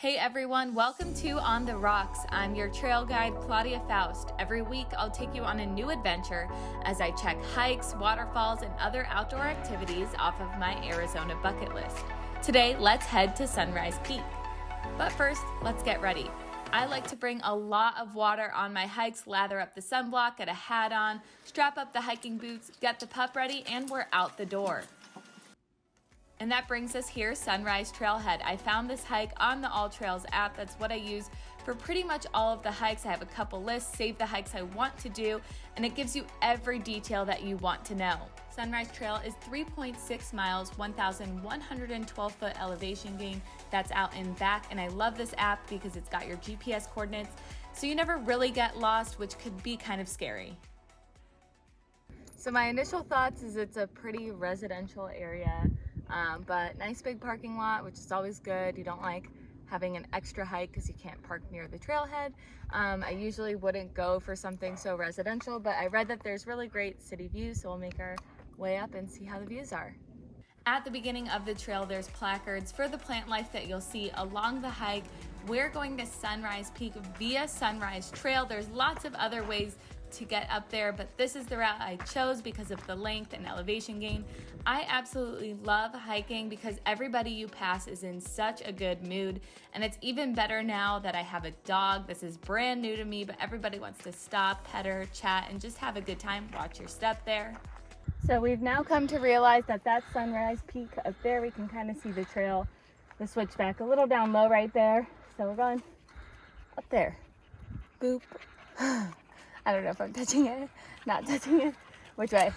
Hey everyone, welcome to On the Rocks. I'm your trail guide, Claudia Faust. Every week, I'll take you on a new adventure as I check hikes, waterfalls, and other outdoor activities off of my Arizona bucket list. Today, let's head to Sunrise Peak. But first, let's get ready. I like to bring a lot of water on my hikes, lather up the sunblock, get a hat on, strap up the hiking boots, get the pup ready, and we're out the door. And that brings us here, Sunrise Trailhead. I found this hike on the All Trails app. That's what I use for pretty much all of the hikes. I have a couple lists, save the hikes I want to do, and it gives you every detail that you want to know. Sunrise Trail is 3.6 miles, 1,112 foot elevation gain. That's out and back, and I love this app because it's got your GPS coordinates, so you never really get lost, which could be kind of scary. So my initial thoughts is it's a pretty residential area. But nice big parking lot, which is always good. You don't like having an extra hike because you can't park near the trailhead. I usually wouldn't go for something so residential, but I read that there's really great city views, so we'll make our way up and see how the views are. At the beginning of the trail, there's placards for the plant life that you'll see along the hike. We're going to Sunrise Peak via Sunrise Trail. There's lots of other ways to get up there, but this is the route I chose because of the length and elevation gain. I absolutely love hiking because everybody you pass is in such a good mood, and it's even better now that I have a dog. This is brand new to me, but everybody wants to stop, pet her, chat, and just have a good time. Watch your step there. So we've now come to realize that that's Sunrise Peak up there. We can kind of see the trail, the switchback a little down low right there. So we're going up there. Boop. I don't know if I'm touching it, not touching it. Which way?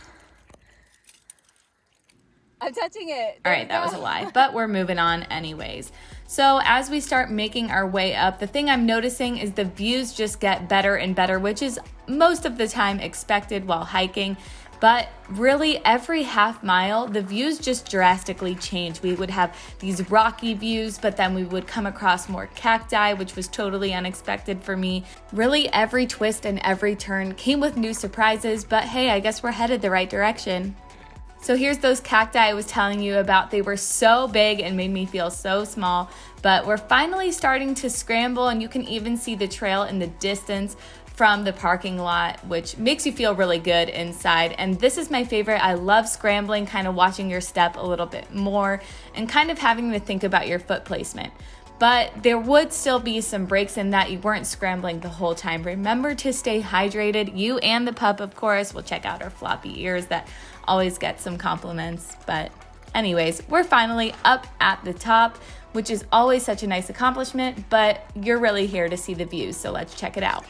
I'm touching it. All right, that was a lie, but we're moving on anyways. So as we start making our way up, the thing I'm noticing is the views just get better and better, which is most of the time expected while hiking. But really every half mile, the views just drastically change. We would have these rocky views, but then we would come across more cacti, which was totally unexpected for me. Really every twist and every turn came with new surprises, but hey, I guess we're headed the right direction. So here's those cacti I was telling you about. They were so big and made me feel so small, but we're finally starting to scramble, and you can even see the trail in the distance from the parking lot, which makes you feel really good inside. And this is my favorite. I love scrambling, kind of watching your step a little bit more and kind of having to think about your foot placement. But there would still be some breaks in that you weren't scrambling the whole time. Remember to stay hydrated. You and the pup, of course. We'll check out our floppy ears that always get some compliments. But anyways, we're finally up at the top, which is always such a nice accomplishment, but you're really here to see the views, so let's check it out.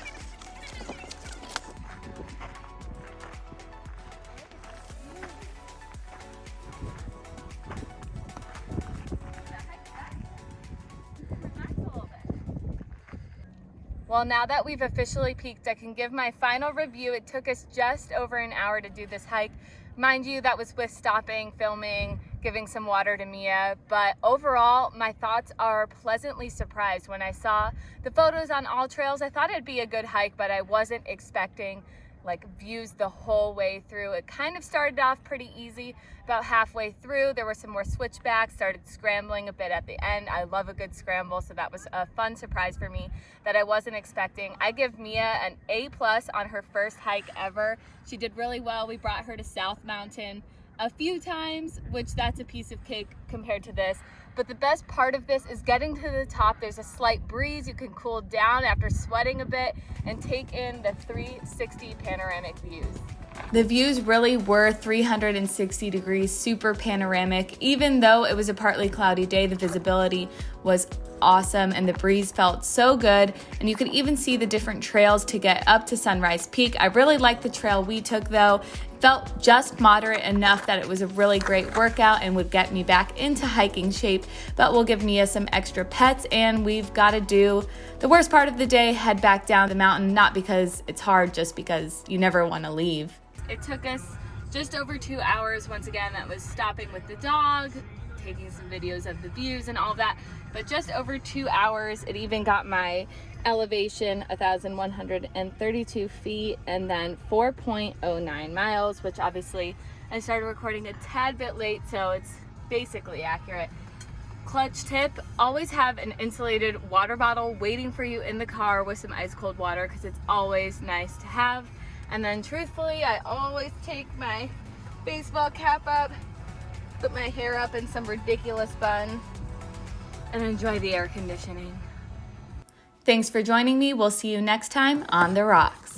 Well, now that we've officially peaked, I can give my final review. It took us just over an hour to do this hike. Mind you, that was with stopping, filming, giving some water to Mia. But overall, my thoughts are pleasantly surprised. When I saw the photos on All Trails, I thought it'd be a good hike, but I wasn't expecting views the whole way through. It kind of started off pretty easy. About halfway through, there were some more switchbacks, started scrambling a bit at the end. I love a good scramble, so that was a fun surprise for me that I wasn't expecting. I give Mia an A+ on her first hike ever. She did really well. We brought her to South Mountain a few times, which that's a piece of cake compared to this. But the best part of this is getting to the top. There's a slight breeze. You can cool down after sweating a bit and take in the 360 panoramic views. The views really were 360 degrees, super panoramic. Even though it was a partly cloudy day, the visibility was awesome and the breeze felt so good, and you could even see the different trails to get up to Sunrise Peak. I really liked the trail we took though. It felt just moderate enough that it was a really great workout and would get me back into hiking shape, but we'll give Mia some extra pets, and we've got to do the worst part of the day, head back down the mountain, not because it's hard, just because you never want to leave. It took us just over 2 hours. Once again, that was stopping with the dog, taking some videos of the views and all that, but just over 2 hours. It even got my elevation 1,132 feet and then 4.09 miles, which obviously I started recording a tad bit late, so it's basically accurate. Clutch tip, always have an insulated water bottle waiting for you in the car with some ice cold water because it's always nice to have. And then truthfully, I always take my baseball cap up, put my hair up in some ridiculous bun, and enjoy the air conditioning. Thanks for joining me. We'll see you next time on the rocks.